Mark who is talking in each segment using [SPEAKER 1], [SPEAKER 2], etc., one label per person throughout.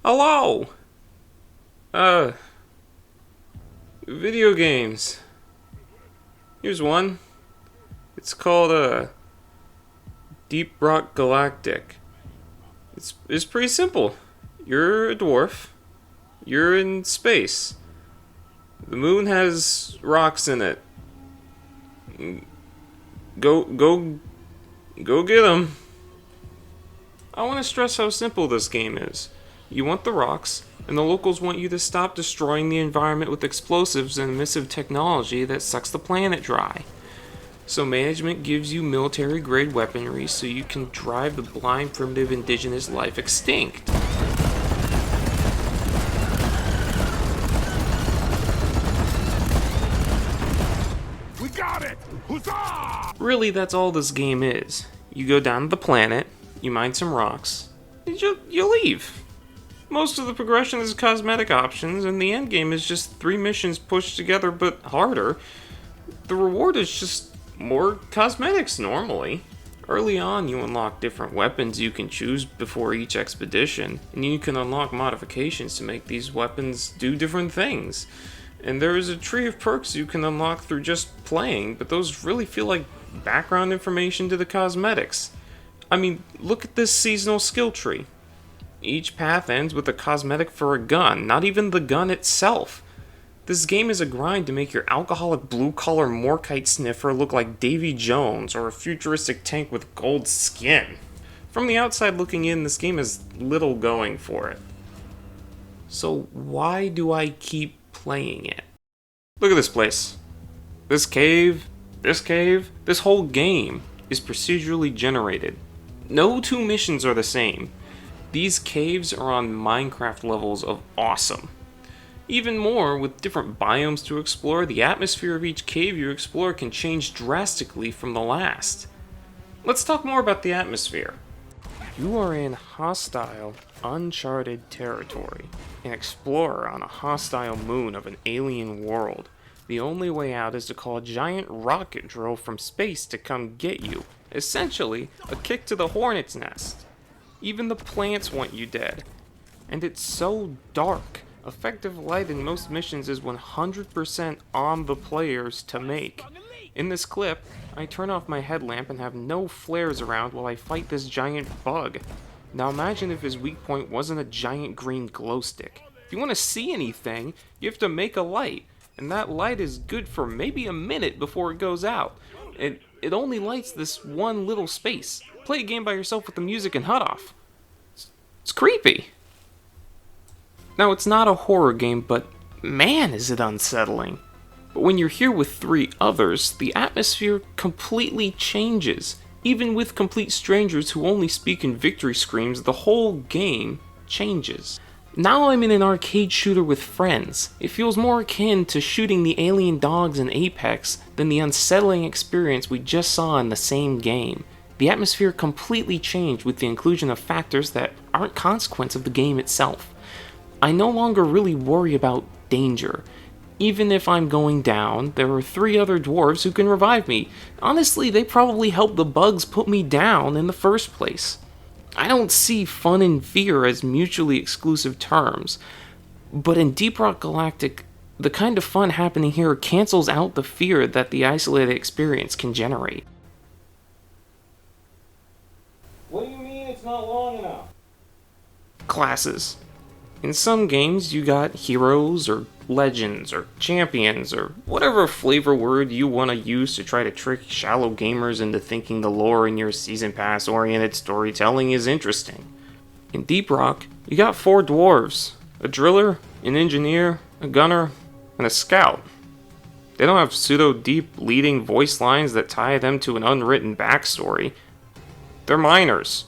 [SPEAKER 1] Hello! Uh, Video games. Here's one. It's called, Deep Rock Galactic. It's pretty simple. You're a dwarf. You're in space. The moon has rocks in it. Go, go, go get them. I want to stress how simple this game is. You want the rocks, and the locals want you to stop destroying the environment with explosives and emissive technology that sucks the planet dry. So management gives you military-grade weaponry so you can drive the blind primitive indigenous life extinct.
[SPEAKER 2] We got it! Huzzah!
[SPEAKER 1] Really, that's all this game is. You go down to the planet, you mine some rocks, and you leave. Most of the progression is cosmetic options, and the end game is just 3 missions pushed together but harder. The reward is just more cosmetics normally. Early on, you unlock different weapons you can choose before each expedition, and you can unlock modifications to make these weapons do different things. And there is a tree of perks you can unlock through just playing, but those really feel like background information to the cosmetics. I mean, look at this seasonal skill tree. Each path ends with a cosmetic for a gun, not even the gun itself. This game is a grind to make your alcoholic blue-collar Morkite sniffer look like Davy Jones or a futuristic tank with gold skin. From the outside looking in, this game has little going for it. So why do I keep playing it? Look at this place. This cave, this whole game is procedurally generated. No 2 missions are the same. These caves are on Minecraft levels of awesome. Even more, with different biomes to explore, the atmosphere of each cave you explore can change drastically from the last. Let's talk more about the atmosphere. You are in hostile, uncharted territory, an explorer on a hostile moon of an alien world. The only way out is to call a giant rocket drill from space to come get you. Essentially, a kick to the hornet's nest. Even the plants want you dead. And it's so dark. Effective light in most missions is 100% on the players to make. In this clip, I turn off my headlamp and have no flares around while I fight this giant bug. Now imagine if his weak point wasn't a giant green glow stick. If you want to see anything, you have to make a light. And that light is good for maybe a minute before it goes out. It only lights this one little space. Play a game by yourself with the music and HUD off. It's creepy. Now, it's not a horror game, but man, is it unsettling. But when you're here with 3 others, the atmosphere completely changes. Even with complete strangers who only speak in victory screams, the whole game changes. Now I'm in an arcade shooter with friends. It feels more akin to shooting the alien dogs in Apex than the unsettling experience we just saw in the same game. The atmosphere completely changed with the inclusion of factors that aren't consequence of the game itself. I no longer really worry about danger. Even if I'm going down, there are 3 other dwarves who can revive me. Honestly, they probably helped the bugs put me down in the first place. I don't see fun and fear as mutually exclusive terms, but in Deep Rock Galactic, the kind of fun happening here cancels out the fear that the isolated experience can generate. What do you mean it's not long enough? Classes. In some games, you got heroes, or legends, or champions, or whatever flavor word you want to use to try to trick shallow gamers into thinking the lore in your Season Pass-oriented storytelling is interesting. In Deep Rock, you got 4 dwarves, a driller, an engineer, a gunner, and a scout. They don't have pseudo-deep leading voice lines that tie them to an unwritten backstory. They're miners.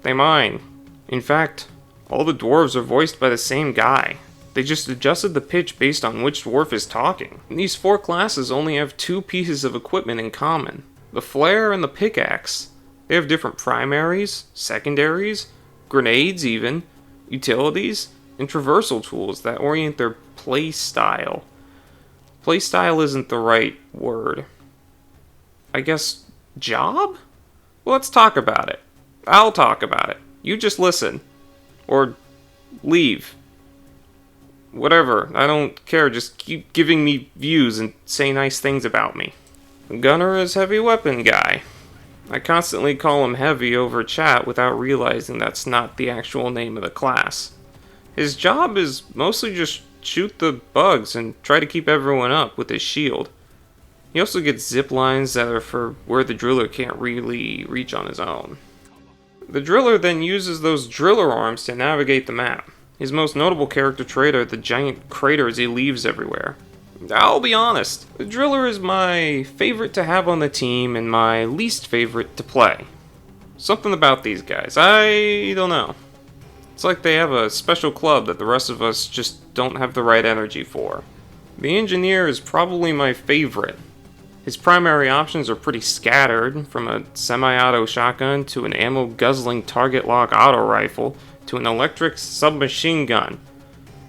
[SPEAKER 1] They mine. In fact, all the dwarves are voiced by the same guy. They just adjusted the pitch based on which dwarf is talking. And these 4 classes only have 2 pieces of equipment in common. The flare and the pickaxe. They have different primaries, secondaries, grenades even, utilities, and traversal tools that orient their play style. Play style isn't the right word. I guess job? Well, let's talk about it. I'll talk about it. You just listen. Or leave. Whatever, I don't care, just keep giving me views and say nice things about me. Gunner is heavy weapon guy. I constantly call him Heavy over chat without realizing that's not the actual name of the class. His job is mostly just shoot the bugs and try to keep everyone up with his shield. He also gets zip lines that are for where the driller can't really reach on his own. The driller then uses those driller arms to navigate the map. His most notable character trait are the giant craters he leaves everywhere. I'll be honest, the driller is my favorite to have on the team and my least favorite to play. Something about these guys, I don't know. It's like they have a special club that the rest of us just don't have the right energy for. The engineer is probably my favorite. His primary options are pretty scattered, from a semi-auto shotgun to an ammo-guzzling target lock auto rifle to an electric submachine gun.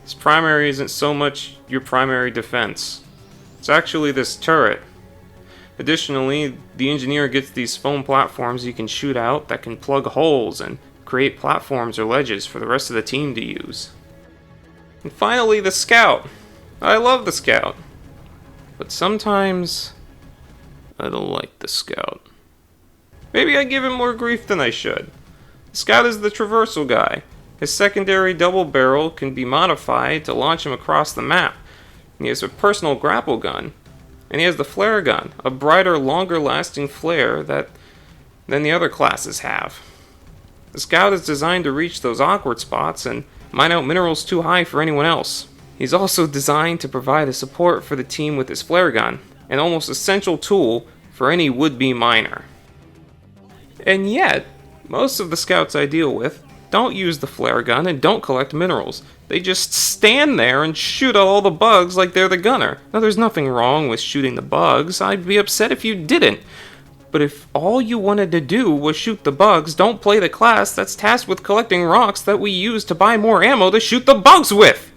[SPEAKER 1] His primary isn't so much your primary defense. It's actually this turret. Additionally, the engineer gets these foam platforms you can shoot out that can plug holes and create platforms or ledges for the rest of the team to use. And finally, the scout. I love the scout. But sometimes I don't like the scout. Maybe I give him more grief than I should. The scout is the traversal guy. His secondary double barrel can be modified to launch him across the map. And he has a personal grapple gun. And he has the flare gun, a brighter, longer lasting flare than the other classes have. The scout is designed to reach those awkward spots and mine out minerals too high for anyone else. He's also designed to provide a support for the team with his flare gun, an almost essential tool for any would-be miner. And yet, most of the scouts I deal with don't use the flare gun and don't collect minerals. They just stand there and shoot at all the bugs like they're the gunner. Now, there's nothing wrong with shooting the bugs. I'd be upset if you didn't. But if all you wanted to do was shoot the bugs, don't play the class that's tasked with collecting rocks that we use to buy more ammo to shoot the bugs with.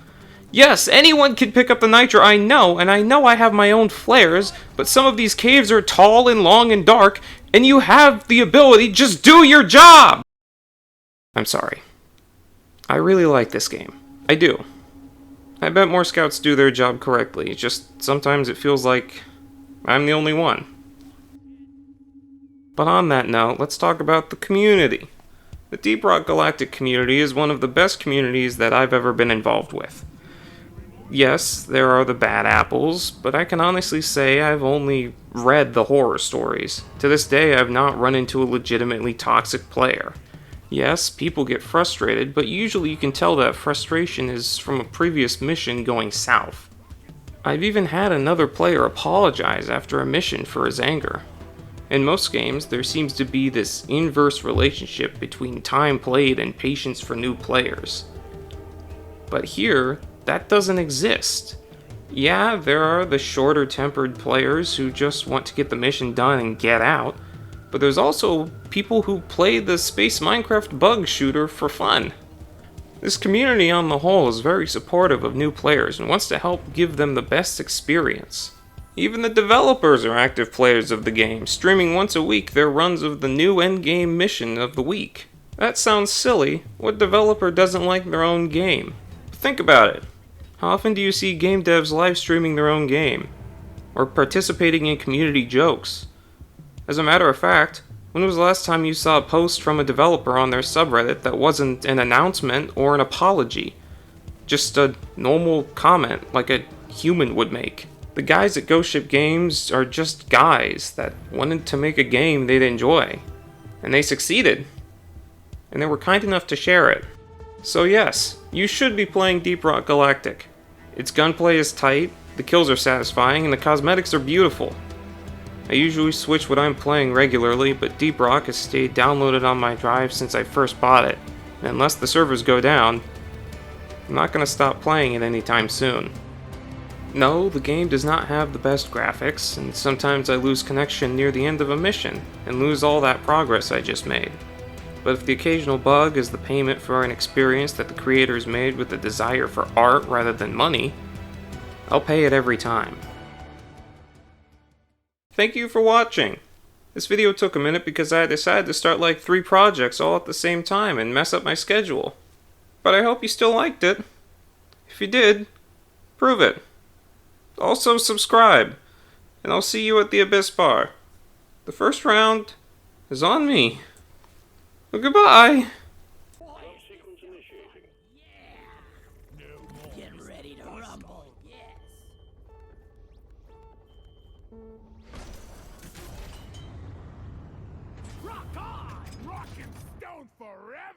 [SPEAKER 1] Yes, anyone can pick up the nitro, I know, and I know I have my own flares, but some of these caves are tall and long and dark, and you have the ability, just do your job! I'm sorry. I really like this game. I do. I bet more scouts do their job correctly, just sometimes it feels like I'm the only one. But on that note, let's talk about the community. The Deep Rock Galactic community is one of the best communities that I've ever been involved with. Yes, there are the bad apples, but I can honestly say I've only read the horror stories. To this day, I've not run into a legitimately toxic player. Yes, people get frustrated, but usually you can tell that frustration is from a previous mission going south. I've even had another player apologize after a mission for his anger. In most games, there seems to be this inverse relationship between time played and patience for new players. But here, that doesn't exist. Yeah, there are the shorter-tempered players who just want to get the mission done and get out, but there's also people who play the Space Minecraft bug shooter for fun. This community on the whole is very supportive of new players and wants to help give them the best experience. Even the developers are active players of the game, streaming once a week their runs of the new endgame mission of the week. That sounds silly. What developer doesn't like their own game? But think about it. How often do you see game devs live streaming their own game? Or participating in community jokes? As a matter of fact, when was the last time you saw a post from a developer on their subreddit that wasn't an announcement or an apology? Just a normal comment like a human would make. The guys at Ghost Ship Games are just guys that wanted to make a game they'd enjoy. And they succeeded. And they were kind enough to share it. So yes, you should be playing Deep Rock Galactic. Its gunplay is tight, the kills are satisfying, and the cosmetics are beautiful. I usually switch what I'm playing regularly, but Deep Rock has stayed downloaded on my drive since I first bought it. And unless the servers go down, I'm not going to stop playing it anytime soon. No, the game does not have the best graphics, and sometimes I lose connection near the end of a mission, and lose all that progress I just made. But if the occasional bug is the payment for an experience that the creators made with a desire for art rather than money, I'll pay it every time. Thank you for watching! This video took a minute because I decided to start like 3 projects all at the same time and mess up my schedule. but I hope you still liked it. If you did, prove it. Also subscribe, and I'll see you at the Abyss Bar. The first round is on me. Well, goodbye.
[SPEAKER 3] Get ready to rumble. Yes.
[SPEAKER 2] Rock on! Rock and stone forever!